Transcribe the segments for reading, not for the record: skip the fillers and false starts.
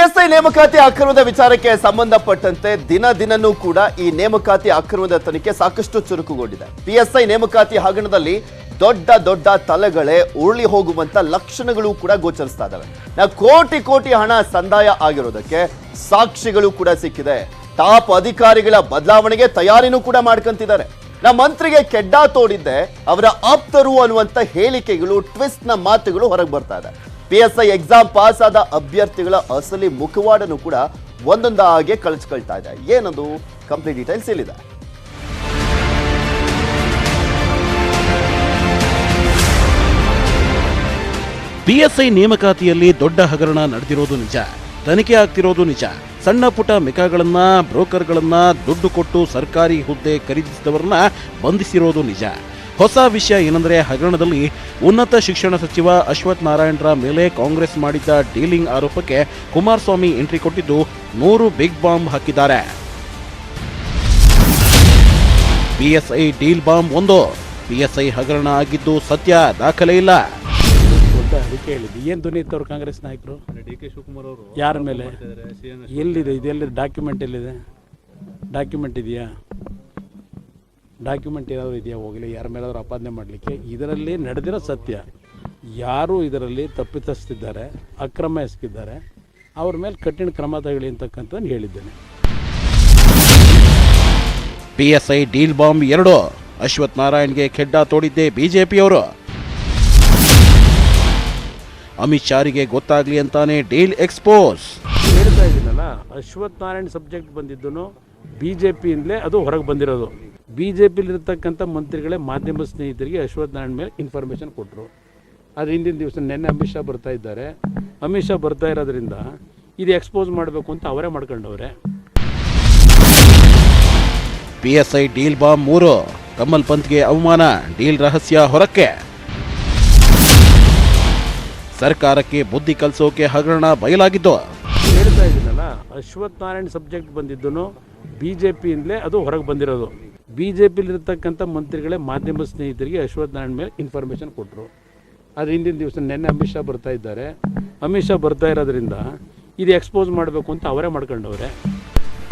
PSI ನೇಮಕಾತಿ ಅಕ್ರಮದ ವಿಚಾರಕ್ಕೆ ಸಂಬಂಧಪಟ್ಟಂತೆ ದಿನದಿನನೂ ಕೂಡ ಈ ನೇಮಕಾತಿ ಅಕ್ರಮದ ತನಿಖೆ ಸಾಕಷ್ಟು ಚುರುಕುಗೊಂಡಿದೆ. ಪಿಎಸ್ಐ ನೇಮಕಾತಿ ಹಗರಣದಲ್ಲಿ ದೊಡ್ಡ ದೊಡ್ಡ ತಲೆಗಳೇ ಉರುಳಿ ಹೋಗುವಂತ ಲಕ್ಷಣಗಳು ಕೂಡ ಗೋಚರಿಸ್ತಾ ಇದ್ದಾವೆ. ಕೋಟಿ ಕೋಟಿ ಹಣ ಸಂದಾಯ ಆಗಿರೋದಕ್ಕೆ ಸಾಕ್ಷಿಗಳು ಕೂಡ ಸಿಕ್ಕಿದೆ. ಟಾಪ್ ಅಧಿಕಾರಿಗಳ ಬದಲಾವಣೆಗೆ ತಯಾರಿನೂ ಕೂಡ ಮಾಡ್ಕೊಂತಿದ್ದಾರೆ. ಮಂತ್ರಿಗೆ ಕೆಡ್ಡ ತೋಡಿದ್ದೆ ಅವರ ಆಪ್ತರು ಅನ್ನುವಂತ ಹೇಳಿಕೆಗಳು, ಟ್ವಿಸ್ಟ್ ನ ಮಾತುಗಳು ಹೊರಗೆ ಬರ್ತಾ ಇದೆ. ಪಿಎಸ್ಐ ಎಕ್ಸಾಮ್ ಪಾಸ್ ಆದ ಅಭ್ಯರ್ಥಿಗಳ ಅಸಲಿ ಮುಖವಾಡನ್ನು ಕೂಡ ಒಂದೊಂದಾಗೆ ಕಳಿಸ್ಕೊಳ್ತಾ ಇದೆ. ಏನದು ಕಂಪ್ಲೀಟ್ ಡೀಟೇಲ್ಸ್ ಇಲ್ಲಿದೆ. ಪಿಎಸ್ಐ ನೇಮಕಾತಿಯಲ್ಲಿ ದೊಡ್ಡ ಹಗರಣ ನಡೆದಿರೋದು ನಿಜ, ತನಿಖೆ ಆಗ್ತಿರೋದು ನಿಜ. ಸಣ್ಣ ಪುಟ್ಟ ಮೆಕಾಗಳನ್ನ, ಬ್ರೋಕರ್ಗಳನ್ನ ದುಡ್ಡು ಕೊಟ್ಟು ಸರ್ಕಾರಿ ಹುದ್ದೆ ಖರೀದಿಸಿದವರನ್ನ ಬಂಧಿಸಿರೋದು ನಿಜ. ಹೊಸ ವಿಷಯ ಏನಂದ್ರೆ, ಹಗರಣದಲ್ಲಿ ಉನ್ನತ ಶಿಕ್ಷಣ ಸಚಿವ ಅಶ್ವಥ್ ನಾರಾಯಣರ ಮೇಲೆ ಕಾಂಗ್ರೆಸ್ ಮಾಡಿದ್ದ ಡೀಲಿಂಗ್ ಆರೋಪಕ್ಕೆ ಕುಮಾರಸ್ವಾಮಿ ಎಂಟ್ರಿ ಕೊಟ್ಟಿದ್ದು 100 ಬಿಗ್ ಬಾಂಬ್ ಹಾಕಿದ್ದಾರೆ. PSI deal bomb 1. ಪಿಎಸ್ಐ ಹಗರಣ ಆಗಿದ್ದು ಸತ್ಯ, ದಾಖಲೆ ಇಲ್ಲ. ಅದಕ್ಕೆ ಹೇಳಿದ್ದು ಏನು ಧ್ವನಿ ಇತ್ತವ್ರು ಕಾಂಗ್ರೆಸ್ ನಾಯಕರು. ಡಿ.ಕೆ. ಶಿವಕುಮಾರ್ ಅವರು ಯಾರ ಮೇಲೆ, ಎಲ್ಲಿದೆ ಇದೆಲ್ಲಿದೆ, ಡಾಕ್ಯುಮೆಂಟ್ ಎಲ್ಲಿದೆ, ಡಾಕ್ಯುಮೆಂಟ್ ಇದೆಯಾ, ಡಾಕ್ಯುಮೆಂಟ್ ಏನಾದರೂ ಇದೆಯಾ, ಹೋಗಲಿ ಯಾರ ಮೇಲಾದರೂ ಆಪಾದನೆ ಮಾಡಲಿಕ್ಕೆ. ಇದರಲ್ಲಿ ನಡೆದಿರೋ ಸತ್ಯ, ಯಾರು ಇದರಲ್ಲಿ ತಪ್ಪಿತಸ್ಥಿದ್ದಾರೆ, ಅಕ್ರಮ ಎಸಗಿದ್ದಾರೆ, ಅವ್ರ ಮೇಲೆ ಕಠಿಣ ಕ್ರಮ ತಗೊಳ್ಳಿ ಅಂತಕ್ಕಂಥದ್ದು ಹೇಳಿದ್ದೇನೆ. PSI deal bomb 2. ಅಶ್ವಥ್ ನಾರಾಯಣ್ಗೆ ಕೆಡ್ಡ ತೋಡಿದ್ದೆ ಬಿಜೆಪಿಯವರು. ಅಮಿತ್ ಶಾರಿಗೆ ಗೊತ್ತಾಗ್ಲಿ ಅಂತಾನೆ ಡೀಲ್ ಎಕ್ಸ್ಪೋಸ್. ಹೇಳ್ತಾ ಇದ್ದೀನಲ್ಲ, ಅಶ್ವಥ್ ನಾರಾಯಣ್ ಸಬ್ಜೆಕ್ಟ್ ಬಂದಿದ್ದು ಬಿಜೆಪಿಯಿಂದಲೇ ಅದು ಹೊರಗೆ ಬಂದಿರೋದು. ಬಿಜೆಪಿಲಿರ್ತಕ್ಕಂಥ ಮಂತ್ರಿಗಳೇ ಮಾಧ್ಯಮ ಸ್ನೇಹಿತರಿಗೆ ಅಶ್ವಥ್ ನಾರಾಯಣ್ ಮೇಲೆ ಇನ್ಫಾರ್ಮೇಷನ್ ಕೊಟ್ಟರು. ಅದು ಹಿಂದಿನ ದಿವಸ ನಿನ್ನೆ ಅಮಿತ್ ಶಾ ಬರ್ತಾ ಇದ್ದಾರೆ. ಅಮಿತ್ ಶಾ ಬರ್ತಾ ಇರೋದ್ರಿಂದ ಇದು ಎಕ್ಸ್ಪೋಸ್ ಮಾಡಬೇಕು ಅಂತ ಅವರೇ ಮಾಡ್ಕೊಂಡವ್ರೆ. PSI deal bomb 3. ಕಮಲ್ ಪಂತ್ಗೆ ಅವಮಾನ, ಡೀಲ್ ರಹಸ್ಯ ಹೊರಕ್ಕೆ. ಸರ್ಕಾರಕ್ಕೆ ಬುದ್ಧಿ ಕಲಿಸೋಕೆ ಹಗರಣ ಬಯಲಾಗಿದ್ದು. ಹೇಳ್ತಾ ಇದ್ದೀನಲ್ಲ, ಅಶ್ವಥ್ ನಾರಾಯಣ್ ಸಬ್ಜೆಕ್ಟ್ ಬಂದಿದ್ದು ಬಿಜೆಪಿಯಿಂದಲೇ ಅದು ಹೊರಗೆ ಬಂದಿರೋದು. ಬಿಜೆಪಿಲಿರ್ತಕ್ಕಂಥ ಮಂತ್ರಿಗಳೇ ಮಾಧ್ಯಮ ಸ್ನೇಹಿತರಿಗೆ ಅಶ್ವಥ್ ನಾರಾಯಣ್ ಮೇಲೆ ಇನ್ಫಾರ್ಮೇಷನ್ ಕೊಟ್ಟರು. ಅದು ಹಿಂದಿನ ದಿವಸ ನಿನ್ನೆ ಅಮಿತ್ ಶಾ ಬರ್ತಾ ಇದ್ದಾರೆ. ಅಮಿತ್ ಶಾ ಬರ್ತಾ ಇರೋದ್ರಿಂದ ಇದು ಎಕ್ಸ್ಪೋಸ್ ಮಾಡಬೇಕು ಅಂತ ಅವರೇ ಮಾಡ್ಕೊಂಡವ್ರೆ.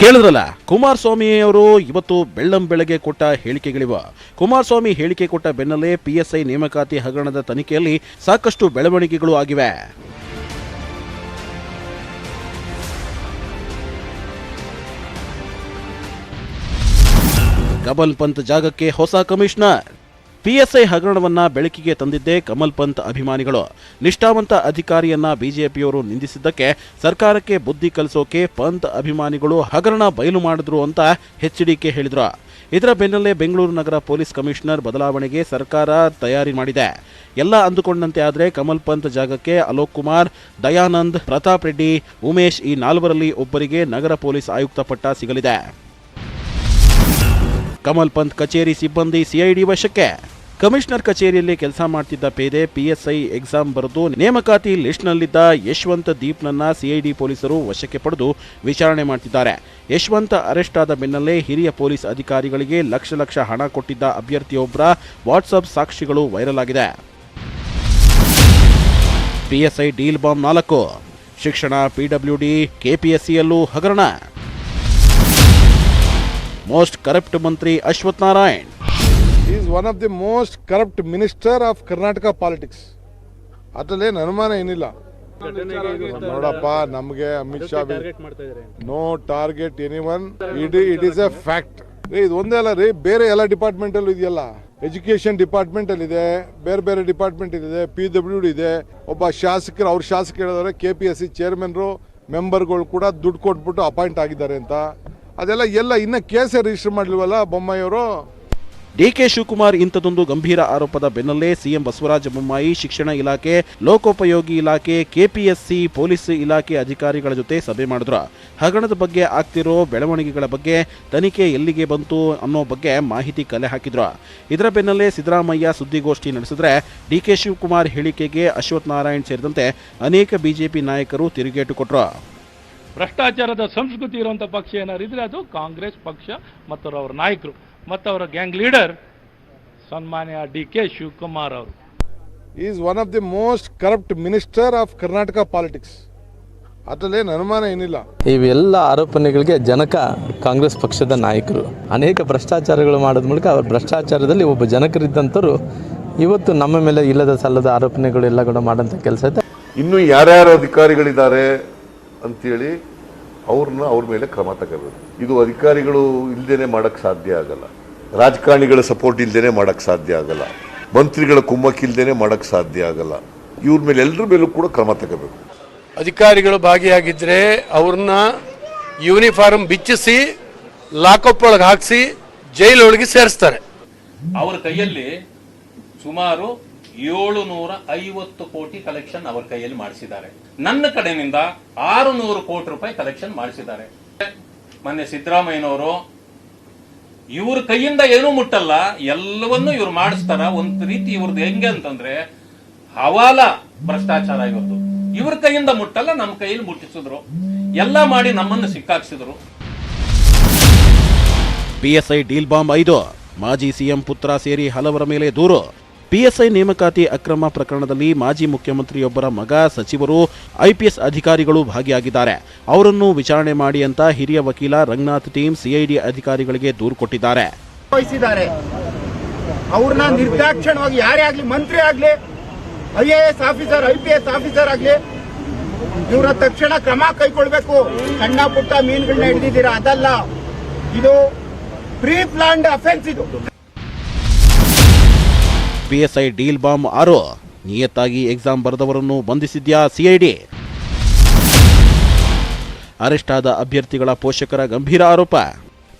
ಕೇಳಿದ್ರಲ್ಲ, ಕುಮಾರಸ್ವಾಮಿ ಅವರು ಇವತ್ತು ಬೆಳ್ಳಂಬೆಳಗ್ಗೆ ಕೊಟ್ಟ ಹೇಳಿಕೆಗಳಿವ. ಕುಮಾರಸ್ವಾಮಿ ಹೇಳಿಕೆ ಕೊಟ್ಟ ಬೆನ್ನಲ್ಲೇ ಪಿಎಸ್ಐ ನೇಮಕಾತಿ ಹಗರಣದ ತನಿಖೆಯಲ್ಲಿ ಸಾಕಷ್ಟು ಬೆಳವಣಿಗೆಗಳು ಆಗಿವೆ. ಕಮಲ್ ಪಂತ್ ಜಾಗಕ್ಕೆ ಹೊಸ ಕಮಿಷನರ್. ಪಿಎಸ್ಐ ಹಗರಣವನ್ನ ಬೆಳಕಿಗೆ ತಂದಿದ್ದೇ ಕಮಲ್ ಪಂತ್ ಅಭಿಮಾನಿಗಳು. ನಿಷ್ಠಾವಂತ ಅಧಿಕಾರಿಯನ್ನ ಬಿಜೆಪಿಯವರು ನಿಂದಿಸಿದ್ದಕ್ಕೆ ಸರ್ಕಾರಕ್ಕೆ ಬುದ್ಧಿ ಕಲಿಸೋಕೆ ಪಂತ್ ಅಭಿಮಾನಿಗಳು ಹಗರಣ ಬಯಲು ಮಾಡಿದ್ರು ಅಂತ ಎಚ್ಡಿಕೆ ಹೇಳಿದ್ರು. ಇದರ ಬೆನ್ನಲ್ಲೇ ಬೆಂಗಳೂರು ನಗರ ಪೊಲೀಸ್ ಕಮಿಷನರ್ ಬದಲಾವಣೆಗೆ ಸರ್ಕಾರ ತಯಾರಿ ಮಾಡಿದೆ. ಎಲ್ಲ ಅಂದುಕೊಂಡಂತೆ ಆದರೆ ಕಮಲ್ ಪಂತ್ ಜಾಗಕ್ಕೆ ಅಲೋಕ್ ಕುಮಾರ್, ದಯಾನಂದ್, ಪ್ರತಾಪ್ ರೆಡ್ಡಿ, ಉಮೇಶ್ ಈ 4ರಲ್ಲಿ ಒಬ್ಬರಿಗೆ ನಗರ ಪೊಲೀಸ್ ಆಯುಕ್ತ ಪಟ್ಟ ಸಿಗಲಿದೆ. ಕಮಲ್ ಪಂತ್ ಕಚೇರಿ ಸಿಬ್ಬಂದಿ ಸಿಐಡಿ ವಶಕ್ಕೆ. ಕಮಿಷನರ್ ಕಚೇರಿಯಲ್ಲಿ ಕೆಲಸ ಮಾಡ್ತಿದ್ದ ಪೇದೆ ಪಿಎಸ್ಐ ಎಕ್ಸಾಮ್ ಬರೆದು ನೇಮಕಾತಿ ಲಿಸ್ಟ್ನಲ್ಲಿದ್ದ ಯಶವಂತ್ ದೀಪ್ನನ್ನ ಸಿಐಡಿ ಪೊಲೀಸರು ವಶಕ್ಕೆ ಪಡೆದು ವಿಚಾರಣೆ ಮಾಡ್ತಿದ್ದಾರೆ. ಯಶವಂತ್ ಅರೆಸ್ಟ್ ಆದ ಬೆನ್ನಲ್ಲೇ ಹಿರಿಯ ಪೊಲೀಸ್ ಅಧಿಕಾರಿಗಳಿಗೆ ಲಕ್ಷ ಹಣ ಕೊಟ್ಟಿದ್ದ ಅಭ್ಯರ್ಥಿಯೊಬ್ಬರ ವಾಟ್ಸ್ಆಪ್ ಸಾಕ್ಷಿಗಳು ವೈರಲ್ ಆಗಿದೆ. PSI deal bomb 4. ಶಿಕ್ಷಣ, ಪಿಡಬ್ಲ್ಯೂಡಿ, ಕೆಪಿಎಸ್ಸಿಯಲ್ಲೂ ಹಗರಣ. Most corrupt Mantri Ashwath Narayan. He is one of the most corrupt minister of Karnataka politics. ಅದರಲ್ಲೇನು ಅನುಮಾನ ಏನಿಲ್ಲ. ನೋಡಪ್ಪ, ನಮಗೆ Amit Shah no target anyone, it is a fact. ಇದು ಒಂದೇ ಅಲ್ಲ ರೀ, ಬೇರೆ ಎಲ್ಲ ಡಿಪಾರ್ಟ್ಮೆಂಟ್ ಅಲ್ಲೂ ಇದೆಯಲ್ಲ. ಎಜುಕೇಶನ್ ಡಿಪಾರ್ಟ್ಮೆಂಟ್ ಅಲ್ಲಿ ಇದೆ, ಬೇರೆ ಬೇರೆ ಡಿಪಾರ್ಟ್ಮೆಂಟ್ ಇದೆ, PWD ಇದೆ. ಒಬ್ಬ ಶಾಸಕರು, ಅವ್ರ ಶಾಸಕರು ಹೇಳಿದ್ರೆ KPSC ಚೇರ್ಮನ್ರು, ಮೆಂಬರ್ಗಳು ಕೂಡ ದುಡ್ಡು ಕೊಟ್ಬಿಟ್ಟು ಅಪಾಯಿಂಟ್ ಆಗಿದ್ದಾರೆ ಅಂತ. ಅದೆಲ್ಲ ಇನ್ನ ಕೇಸೇ ರಿಜಿಸ್ಟರ್ ಮಾಡಲಿವಲ್ಲ ಬೊಮ್ಮಾಯಿಯವರು. ಡಿ.ಕೆ. ಶಿವಕುಮಾರ್ ಇಂಥದೊಂದು ಗಂಭೀರ ಆರೋಪದ ಬೆನ್ನಲ್ಲೇ ಸಿಎಂ ಬಸವರಾಜ ಬೊಮ್ಮಾಯಿ ಶಿಕ್ಷಣ ಇಲಾಖೆ, ಲೋಕೋಪಯೋಗಿ ಇಲಾಖೆ, ಕೆಪಿಎಸ್ಸಿ, ಪೊಲೀಸ್ ಇಲಾಖೆ ಅಧಿಕಾರಿಗಳ ಜೊತೆ ಸಭೆ ಮಾಡಿದ್ರು. ಹಗರಣದ ಬಗ್ಗೆ ಆಗ್ತಿರೋ ಬೆಳವಣಿಗೆಗಳ ಬಗ್ಗೆ, ತನಿಖೆ ಎಲ್ಲಿಗೆ ಬಂತು ಅನ್ನೋ ಬಗ್ಗೆ ಮಾಹಿತಿ ಕಲೆ ಹಾಕಿದ್ರು. ಇದರ ಬೆನ್ನಲ್ಲೇ ಸಿದ್ದರಾಮಯ್ಯ ಸುದ್ದಿಗೋಷ್ಠಿ ನಡೆಸಿದ್ರೆ ಡಿ.ಕೆ. ಶಿವಕುಮಾರ್ ಹೇಳಿಕೆಗೆ ಅಶ್ವಥ್ ನಾರಾಯಣ್ ಸೇರಿದಂತೆ ಅನೇಕ ಬಿಜೆಪಿ ನಾಯಕರು ತಿರುಗೇಟು ಕೊಟ್ಟರು. ಭ್ರಷ್ಟಾಚಾರದ ಸಂಸ್ಕೃತಿ ಇರುವಂಥ ಪಕ್ಷ ಏನಾದ್ರು ಇದ್ರೆ ಅದು ಕಾಂಗ್ರೆಸ್ ಪಕ್ಷ ಮತ್ತು ಅವರ ನಾಯಕರು ಮತ್ತು ಅವರ ಗ್ಯಾಂಗ್ ಲೀಡರ್ ಸನ್ಮಾನ್ಯ ಡಿ.ಕೆ. ಶಿವಕುಮಾರ್ ಅವರು. Is one of the most corrupt minister of Karnataka politics. ಅದರಲ್ಲೇನು ಅನುಮಾನ ಏನಿಲ್ಲ. ಇವೆಲ್ಲ ಆರೋಪನೆಗಳಿಗೆ ಜನಕ ಕಾಂಗ್ರೆಸ್ ಪಕ್ಷದ ನಾಯಕರು ಅನೇಕ ಭ್ರಷ್ಟಾಚಾರಗಳು ಮಾಡೋದ್ ಮೂಲಕ ಅವ್ರ ಭ್ರಷ್ಟಾಚಾರದಲ್ಲಿ ಒಬ್ಬ ಜನಕರಿದ್ದಂಥವ್ರು ಇವತ್ತು ನಮ್ಮ ಮೇಲೆ ಇಲ್ಲದ ಸಲ್ಲದ ಆರೋಪನೆಗಳು ಎಲ್ಲ ಕೂಡ ಮಾಡೋಂಥ ಕೆಲಸ ಐತೆ. ಇನ್ನು ಯಾರ್ಯಾರು ಅಧಿಕಾರಿಗಳಿದ್ದಾರೆ ಅಂತೇಳಿ ಅವ್ರ ಮೇಲೆ ಕ್ರಮ ತಗೋಬೇಕು. ಇದು ಅಧಿಕಾರಿಗಳು ಇಲ್ಲದೇನೆ ಮಾಡೋಕ್ಕೆ ಸಾಧ್ಯ ಆಗಲ್ಲ, ರಾಜಕಾರಣಿಗಳ ಸಪೋರ್ಟ್ ಇಲ್ಲದೇನೆ ಮಾಡೋಕ್ಕೆ ಸಾಧ್ಯ ಆಗಲ್ಲ, ಮಂತ್ರಿಗಳ ಕುಮ್ಮಕ್ಕು ಇಲ್ಲದೇನೆ ಮಾಡೋಕ್ಕೆ ಸಾಧ್ಯ ಆಗಲ್ಲ. ಇವ್ರ ಮೇಲೆ ಎಲ್ಲರ ಮೇಲೂ ಕೂಡ ಕ್ರಮ ತಗೋಬೇಕು. ಅಧಿಕಾರಿಗಳು ಭಾಗಿಯಾಗಿದ್ದರೆ ಅವ್ರನ್ನ ಯೂನಿಫಾರ್ಮ್ ಬಿಚ್ಚಿಸಿ ಲಾಕಪ್ ಒಳಗೆ ಹಾಕಿಸಿ ಜೈಲೊಳಗೆ ಸೇರಿಸ್ತಾರೆ. ಅವರ ಕೈಯಲ್ಲಿ ಸುಮಾರು 750 ಕೋಟಿ ಕಲೆಕ್ಷನ್ ಅವರ ಕೈಯಲ್ಲಿ ಮಾಡಿಸಿದ್ದಾರೆ. ನನ್ನ ಕಡೆಯಿಂದ 600 ಕೋಟಿ ರೂಪಾಯಿ ಕಲೆಕ್ಷನ್ ಮಾಡಿಸಿದ್ದಾರೆ. ಮೊನ್ನೆ ಸಿದ್ದರಾಮಯ್ಯನವರು ಇವ್ರ ಕೈಯಿಂದ ಏನೂ ಮುಟ್ಟಲ್ಲ, ಎಲ್ಲವನ್ನೂ ಇವ್ರು ಮಾಡಿಸ್ತಾರ. ಒಂದು ರೀತಿ ಇವ್ರದ್ದು ಹೆಂಗೆ ಅಂತಂದ್ರೆ ಹವಾಲ ಭ್ರಷ್ಟಾಚಾರ ಇವ್ರದ್ದು. ಇವ್ರ ಕೈಯಿಂದ ಮುಟ್ಟಲ್ಲ, ನಮ್ಮ ಕೈಯಲ್ಲಿ ಮುಟ್ಟಿಸಿದ್ರು, ಎಲ್ಲ ಮಾಡಿ ನಮ್ಮನ್ನು ಸಿಕ್ಕಾಕ್ಸಿದ್ರು. ಪಿಎಸ್ಐ ಡೀಲ್ ಬಾಂಬ್ 5 ಮಾಜಿ ಸಿಎಂ ಪುತ್ರ ಸೇರಿ ಹಲವರ ಮೇಲೆ ದೂರು. ಪಿಎಸ್ಐ ನೇಮಕಾತಿ ಅಕ್ರಮ ಪ್ರಕರಣದಲ್ಲಿ ಮಾಜಿ ಮುಖ್ಯಮಂತ್ರಿಯೊಬ್ಬರ ಮಗ, ಸಚಿವರು, ಐಪಿಎಸ್ ಅಧಿಕಾರಿಗಳು ಭಾಗಿಯಾಗಿದ್ದಾರೆ. ಅವರನ್ನು ವಿಚಾರಣೆ ಮಾಡಿ ಅಂತ ಹಿರಿಯ ವಕೀಲ ರಂಗನಾಥ್ ಟೀಮ್ ಸಿಐಡಿ ಅಧಿಕಾರಿಗಳಿಗೆ ದೂರು ಕೊಟ್ಟಿದ್ದಾರೆ. ಅವ್ರನ್ನ ನಿರ್ದಾಕ್ಷಿಣ್ಯವಾಗಿ ಯಾರೇ ಆಗ್ಲಿ, ಮಂತ್ರಿ ಆಗ್ಲಿ, IAS ಆಫೀಸರ್, IPS ಆಫೀಸರ್ ಆಗ್ಲಿ, ಇವರ ತಕ್ಷಣ ಕ್ರಮ ಕೈಗೊಳ್ಬೇಕು. ಸಣ್ಣ ಪುಟ್ಟ ಮೀನುಗಳನ್ನ ಹಿಡಿದಿದ್ದೀರಾ, ಅದಲ್ಲ, ಇದು ಪ್ರೀ ಪ್ಲಾನ್ಡ್ ಅಫೆನ್ಸ್. ಇದು ಪಿಎಸ್ಐ ಡೀಲ್ ಬಾಂಬ್ 6 ನಿಯತ್ತಾಗಿ ಎಕ್ಸಾಮ್ ಬರೆದವರನ್ನು ಬಂಧಿಸಿದ್ಯಾ ಸಿಐಡಿ. ಅರೆಸ್ಟ್ ಆದ ಅಭ್ಯರ್ಥಿಗಳ ಪೋಷಕರ ಗಂಭೀರ ಆರೋಪ.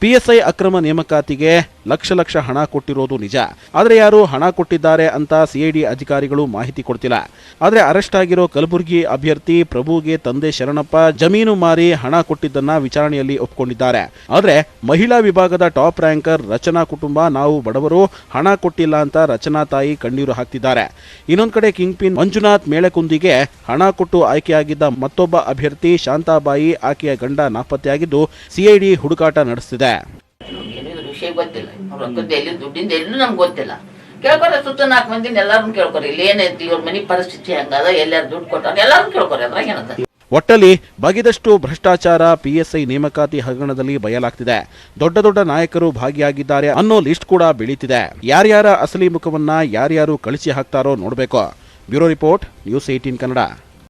ಪಿಎಸ್ಐ ಅಕ್ರಮ ನೇಮಕಾತಿಗೆ ಲಕ್ಷ ಹಣ ಕೊಟ್ಟಿರೋದು ನಿಜ, ಆದರೆ ಯಾರು ಹಣ ಕೊಟ್ಟಿದ್ದಾರೆ ಅಂತ ಸಿಐಡಿ ಅಧಿಕಾರಿಗಳು ಮಾಹಿತಿ ಕೊಡ್ತಿಲ್ಲ. ಆದರೆ ಅರೆಸ್ಟ್ ಆಗಿರೋ ಕಲಬುರಗಿ ಅಭ್ಯರ್ಥಿ ಪ್ರಭುಗೆ ತಂದೆ ಶರಣಪ್ಪ ಜಮೀನು ಮಾರಿ ಹಣ ಕೊಟ್ಟಿದ್ದನ್ನ ವಿಚಾರಣೆಯಲ್ಲಿ ಒಪ್ಪಿಕೊಂಡಿದ್ದಾರೆ. ಆದರೆ ಮಹಿಳಾ ವಿಭಾಗದ ಟಾಪ್ ರ್ಯಾಂಕರ್ ರಚನಾ ಕುಟುಂಬ ನಾವು ಬಡವರು, ಹಣ ಕೊಟ್ಟಿಲ್ಲ ಅಂತ ರಚನಾ ತಾಯಿ ಕಣ್ಣೀರು ಹಾಕ್ತಿದ್ದಾರೆ. ಇನ್ನೊಂದು ಕಡೆ ಕಿಂಗ್ ಪಿನ್ ಮಂಜುನಾಥ್ ಮೇಳೆಕುಂದಿಗೆ ಹಣ ಕೊಟ್ಟು ಆಯ್ಕೆಯಾಗಿದ್ದ ಮತ್ತೊಬ್ಬ ಅಭ್ಯರ್ಥಿ ಶಾಂತಾಬಾಯಿ, ಆಕೆಯ ಗಂಡ ನಾಪತ್ತೆಯಾಗಿದ್ದು ಸಿಐಡಿ ಹುಡುಕಾಟ ನಡೆಸುತ್ತಿದೆ. ವಿಷಯ ಗೊತ್ತಿಲ್ಲ, ರೊಕ್ಕದ ಎಲ್ಲಿ ದುಡ್ಡಿಂದ ಎಲ್ಲೂ ನಮ್ಗೆ ಗೊತ್ತಿಲ್ಲ. ಕೇಳ್ಕೊರೆ, ಸುತ್ತ 4 ಮಂದಿನ ಎಲ್ಲಾರು ಕೇಳ್ಕೊರೆ, ಇಲ್ಲಿ ಏನೈತಿ, ಇವ್ರ ಮನೆ ಪರಿಸ್ಥಿತಿ ಹಂಗದ, ಎಲ್ಲಾರು ದುಡ್ಡು ಕೊಟ್ಟಾರ, ಎಲ್ಲಾರು ಕೇಳ್ಕೊರೆ, ಅದ್ರಾಗ ಏನದ. ಒಟ್ಟಲ್ಲಿ ಬಗೆದಷ್ಟು ಭ್ರಷ್ಟಾಚಾರ ಪಿಎಸ್ಐ ನೇಮಕಾತಿ ಹಗರಣದಲ್ಲಿ ಬಯಲಾಗ್ತಿದೆ. ದೊಡ್ಡ ನಾಯಕರು ಭಾಗಿಯಾಗಿದ್ದಾರೆ ಅನ್ನೋ ಲಿಸ್ಟ್ ಕೂಡ ಬೆಳೀತಿದೆ. ಯಾರ್ಯಾರ ಅಸಲಿ ಮುಖವನ್ನ ಯಾರ್ಯಾರು ಕಳಿಸಿ ಹಾಕ್ತಾರೋ ನೋಡಬೇಕು. Bureau report, news 18 Kannada.